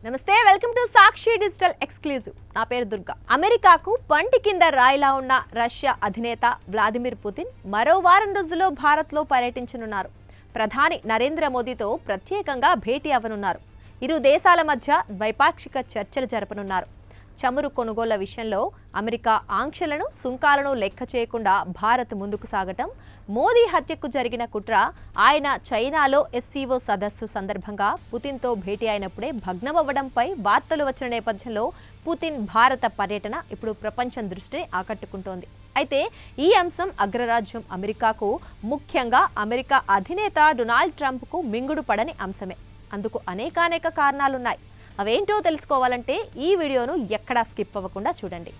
నమస్తే, welcome to Sakshi digital exclusive. నా పేరు దుర్గా. అమెరికాకు పంటి కింద రాయిలా ఉన్న రష్యా అధినేత వ్లాదిమిర్ పుతిన్ మరో వారం రోజుల్లో భారత్లో పర్యటించనున్నారు. ప్రధాని నరేంద్ర మోదీతో ప్రత్యేకంగా భేటీ అవ్వనున్నారు. ఇరు దేశాల మధ్య ద్వైపాక్షిక చర్చలు జరపనున్నారు. చమురు కొనుగోళ్ల విషయంలో అమెరికా ఆంక్షలను, సుంకాలను లెక్క చేయకుండా భారత్ ముందుకు సాగటం, మోదీ హత్యకు జరిగిన కుట్ర, ఆయన చైనాలో ఎస్సీఓ సదస్సు సందర్భంగా పుతిన్తో భేటీ అయినప్పుడే భగ్నమవ్వడంపై వార్తలు వచ్చిన నేపథ్యంలో పుతిన్ భారత పర్యటన ఇప్పుడు ప్రపంచం దృష్టిని ఆకట్టుకుంటోంది. అయితే ఈ అంశం అగ్రరాజ్యం అమెరికాకు, ముఖ్యంగా అమెరికా అధినేత డొనాల్డ్ ట్రంప్కు మింగుడు పడని అంశమే. అందుకు అనేకానేక కారణాలున్నాయి. అవేంటో తెలుసుకోవాలంటే ఈ వీడియోను ఎక్కడా స్కిప్ అవ్వకుండా చూడండి.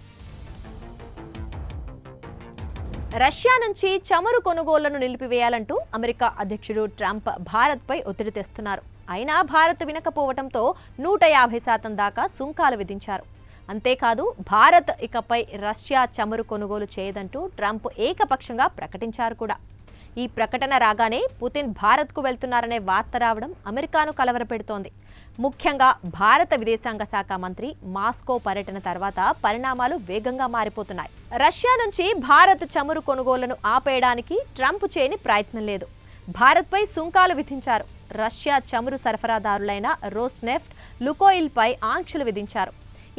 రష్యా నుంచి చమురు కొనుగోళ్లను నిలిపివేయాలంటూ అమెరికా అధ్యక్షుడు ట్రంప్ భారత్పై ఒత్తిడి తెస్తున్నారు. అయినా భారత్ వినకపోవడంతో 150% దాకా సుంకాలు విధించారు. అంతేకాదు, భారత్ ఇకపై రష్యా చమురు కొనుగోలు చేయదంటూ ట్రంప్ ఏకపక్షంగా ప్రకటించారు కూడా. ఈ ప్రకటన రాగానే పుతిన్ భారత్కు వెళ్తున్నారనే వార్త రావడం అమెరికాను కలవరపెడుతోంది. ముఖ్యంగా భారత విదేశాంగ శాఖ మంత్రి మాస్కో పర్యటన తర్వాత పరిణామాలు వేగంగా మారిపోతున్నాయి. రష్యా నుంచి భారత్ చమురు కొనుగోళ్లను ఆపేయడానికి ట్రంప్ చేయని ప్రయత్నం లేదు. భారత్పై సుంకాలు విధించారు. రష్యా చమురు సరఫరాదారులైన రోస్నెఫ్ట్, లుకోయిల్పై ఆంక్షలు విధించారు.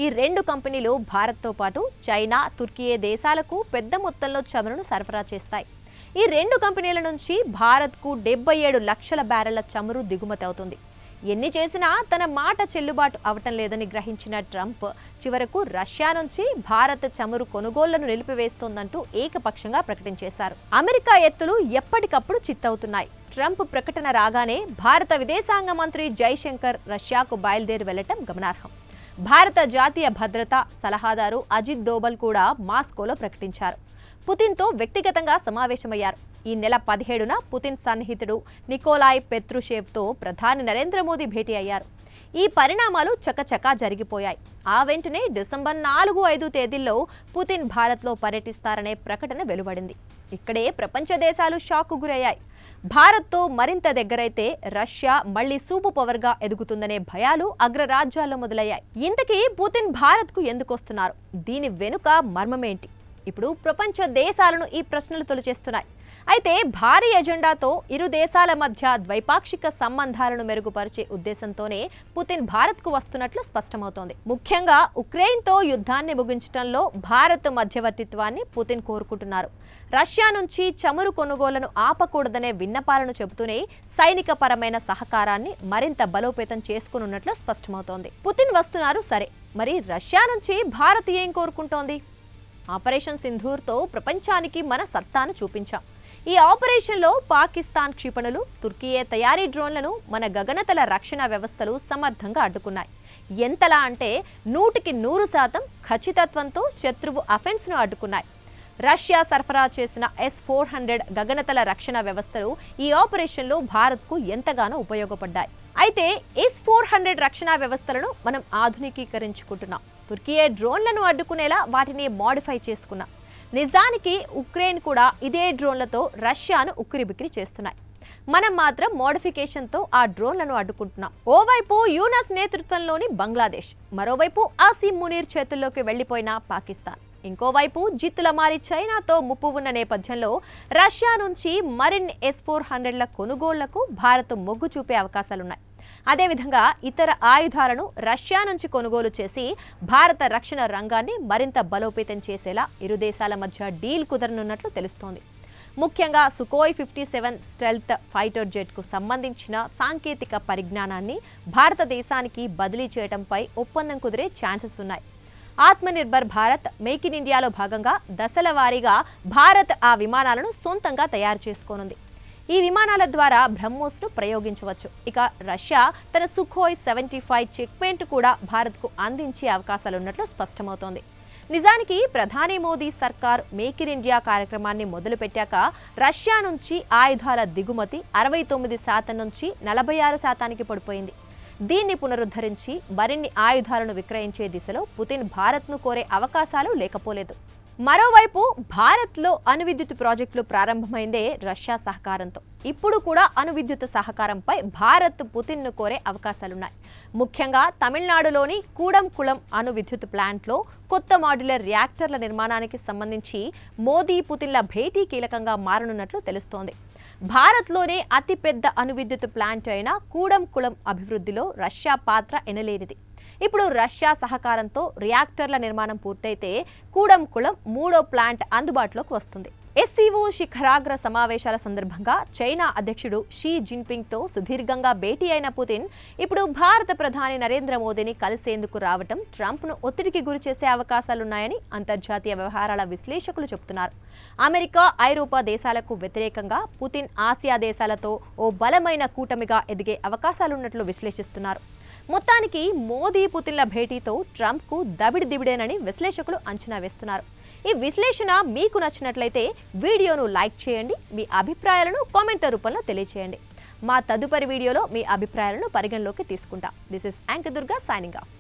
ఈ రెండు కంపెనీలు భారత్తో పాటు చైనా, తుర్కియే దేశాలకు పెద్ద మొత్తంలో చమురును సరఫరా చేస్తాయి. ఈ రెండు కంపెనీల నుంచి భారత్కు 77 లక్షల బ్యారెళ్ల చమురు దిగుమతి అవుతుంది. ఎన్ని చేసినా తన మాట చెల్లుబాటు అవటం లేదని గ్రహించిన ట్రంప్ చివరకు రష్యా నుంచి భారత్ చమురు కొనుగోళ్లను నిలిపివేస్తోందంటూ ఏకపక్షంగా ప్రకటించేశారు. అమెరికా ఎత్తులు ఎప్పటికప్పుడు చిత్తవుతున్నాయి. ట్రంప్ ప్రకటన రాగానే భారత విదేశాంగ మంత్రి జైశంకర్ రష్యాకు బయలుదేరి వెళ్లటం గమనార్హం. భారత జాతీయ భద్రతా సలహాదారు అజిత్ దోవల్ కూడా మాస్కోలో ప్రకటించారు. పుతిన్తో వ్యక్తిగతంగా సమావేశమయ్యారు. ఈ నెల 17న పుతిన్ సన్నిహితుడు నికోలాయ్ పెత్రుషేవ్తో ప్రధాని నరేంద్ర మోదీ భేటీ అయ్యారు. ఈ పరిణామాలు చకచకా జరిగిపోయాయి. ఆ వెంటనే డిసెంబర్ 4-5 తేదీల్లో పుతిన్ భారత్లో పర్యటిస్తారనే ప్రకటన వెలువడింది. ఇక్కడే ప్రపంచ దేశాలు షాక్కు గురయ్యాయి. భారత్తో మరింత దగ్గరైతే రష్యా మళ్లీ సూపర్ పవర్గా ఎదుగుతుందనే భయాలు అగ్రరాజ్యాల్లో మొదలయ్యాయి. ఇంతకీ పుతిన్ భారత్కు ఎందుకు వస్తున్నారు? దీని వెనుక మర్మమేంటి? ఇప్పుడు ప్రపంచ దేశాలను ఈ ప్రశ్నలు తొలిచేస్తున్నాయి. అయితే భారీ ఎజెండాతో ఇరు దేశాల మధ్య ద్వైపాక్షిక సంబంధాలను మెరుగుపరిచే ఉద్దేశంతోనే పుతిన్ భారత్కు వస్తున్నట్లు స్పష్టమవుతోంది. ముఖ్యంగా ఉక్రెయిన్తో యుద్ధాన్ని ముగించడంలో భారత్ మధ్యవర్తిత్వాన్ని పుతిన్ కోరుకుంటున్నారు. రష్యా నుంచి చమురు కొనుగోళ్లను ఆపకూడదనే విన్నపాలను చెబుతూనే సైనిక పరమైన సహకారాన్ని మరింత బలోపేతం చేసుకున్నట్లు స్పష్టమవుతోంది. పుతిన్ వస్తున్నారు సరే, మరి రష్యా నుంచి భారత్ ఏం కోరుకుంటోంది? ఆపరేషన్ సింధూర్తో ప్రపంచానికి మన సత్తాను చూపించాం. ఈ ఆపరేషన్లో పాకిస్తాన్ క్షిపణులు, తుర్కియే తయారీ డ్రోన్లను మన గగనతల రక్షణ వ్యవస్థలు సమర్థంగా అడ్డుకున్నాయి. ఎంతలా అంటే 100% ఖచ్చితత్వంతో శత్రువు అఫెన్స్ను అడ్డుకున్నాయి. రష్యా సరఫరా చేసిన S-400 గగనతల రక్షణ వ్యవస్థలు ఈ ఆపరేషన్లో భారత్కు ఎంతగానో ఉపయోగపడ్డాయి. అయితే S-400 రక్షణ వ్యవస్థలను మనం ఆధునికీకరించుకుంటున్నాం. తుర్కియే డ్రోన్లను అడ్డుకునేలా వాటిని మోడిఫై చేసుకున్నాం. నిజానికి ఉక్రెయిన్ కూడా ఇదే డ్రోన్లతో రష్యాను ఉక్కిరిబిక్కిరి చేస్తున్నాయి. మనం మాత్రం మోడిఫికేషన్తో ఆ డ్రోన్లను అడ్డుకుంటున్నాం. ఓవైపు యూనస్ నేతృత్వంలోని బంగ్లాదేశ్, మరోవైపు ఆసిమ్ మునీర్ చేతుల్లోకి వెళ్లిపోయిన పాకిస్తాన్, ఇంకోవైపు జిత్తుల మారి చైనాతో ముప్పు ఉన్న నేపథ్యంలో రష్యా నుంచి మరిన్ని S-400ల కొనుగోళ్లకు భారత్ మొగ్గు చూపే అవకాశాలున్నాయి. అదేవిధంగా ఇతర ఆయుధాలను రష్యా నుంచి కొనుగోలు చేసి భారత రక్షణ రంగాన్ని మరింత బలోపేతం చేసేలా ఇరు దేశాల మధ్య డీల్ కుదరనున్నట్లు తెలుస్తోంది. ముఖ్యంగా సుఖోయ్ 57 స్టెల్త్ ఫైటర్ జెట్కు సంబంధించిన సాంకేతిక పరిజ్ఞానాన్ని భారతదేశానికి బదిలీ చేయడంపై ఒప్పందం కుదిరే ఛాన్సెస్ ఉన్నాయి. ఆత్మనిర్భర్ భారత్, మేక్ ఇన్ ఇండియాలో భాగంగా దశల వారీగా భారత్ ఆ విమానాలను సొంతంగా తయారు చేసుకోనుంది. ఈ విమానాల ద్వారా బ్రహ్మోస్ను ప్రయోగించవచ్చు. ఇక రష్యా తన సుఖోయ్ 75 చెక్మేట్ కూడా భారత్కు అందించే అవకాశాలున్నట్లు స్పష్టమవుతోంది. నిజానికి ప్రధాని మోదీ సర్కార్ మేక్ ఇన్ ఇండియా కార్యక్రమాన్ని మొదలుపెట్టాక రష్యా నుంచి ఆయుధాల దిగుమతి 69% నుంచి 46%కి పడిపోయింది. దీన్ని పునరుద్ధరించి మరిన్ని ఆయుధాలను విక్రయించే దిశలో పుతిన్ భారత్ను కోరే అవకాశాలు లేకపోలేదు. మరోవైపు భారత్లో అణు విద్యుత్ ప్రాజెక్టులు ప్రారంభమైందే రష్యా సహకారంతో. ఇప్పుడు కూడా అణు విద్యుత్ సహకారంపై భారత్ పుతిన్ను కోరే అవకాశాలున్నాయి. ముఖ్యంగా తమిళనాడులోని కూడంకుళం అణు విద్యుత్ ప్లాంట్లో కొత్త మాడ్యులర్ రియాక్టర్ల నిర్మాణానికి సంబంధించి మోదీ పుతిన్ల భేటీ కీలకంగా మారనున్నట్లు తెలుస్తోంది. భారత్లోనే అతిపెద్ద అణు విద్యుత్ ప్లాంట్ అయిన కూడంకుళం అభివృద్ధిలో రష్యా పాత్ర ఎనలేనిది. ఇప్పుడు రష్యా సహకారంతో రియాక్టర్ల నిర్మాణం పూర్తయితే కూడంకుళం 3వ ప్లాంట్ అందుబాటులోకి వస్తుంది. ఎస్సీఓ శిఖరాగ్ర సమావేశాల సందర్భంగా చైనా అధ్యక్షుడు షీ జిన్పింగ్తో సుదీర్ఘంగా భేటీ అయిన పుతిన్ ఇప్పుడు భారత ప్రధాని నరేంద్ర మోదీని కలిసేందుకు రావటం ట్రంప్ను ఒత్తిడికి గురిచేసే అవకాశాలున్నాయని అంతర్జాతీయ వ్యవహారాల విశ్లేషకులు చెబుతున్నారు. అమెరికా, ఐరోపా దేశాలకు వ్యతిరేకంగా పుతిన్ ఆసియా దేశాలతో ఓ బలమైన కూటమిగా ఎదిగే అవకాశాలున్నట్లు విశ్లేషిస్తున్నారు. మొత్తానికి మోదీ పుతిన్ల భేటీతో ట్రంప్కు దబిడిదిబిడేనని విశ్లేషకులు అంచనా వేస్తున్నారు. ఈ విశ్లేషణ మీకు నచ్చినట్లయితే వీడియోను లైక్ చేయండి. మీ అభిప్రాయాలను కామెంట్ల రూపంలో తెలియజేయండి. మా తదుపరి వీడియోలో మీ అభిప్రాయాలను పరిగణలోకి తీసుకుంటాం. This is anchor Durga signing off.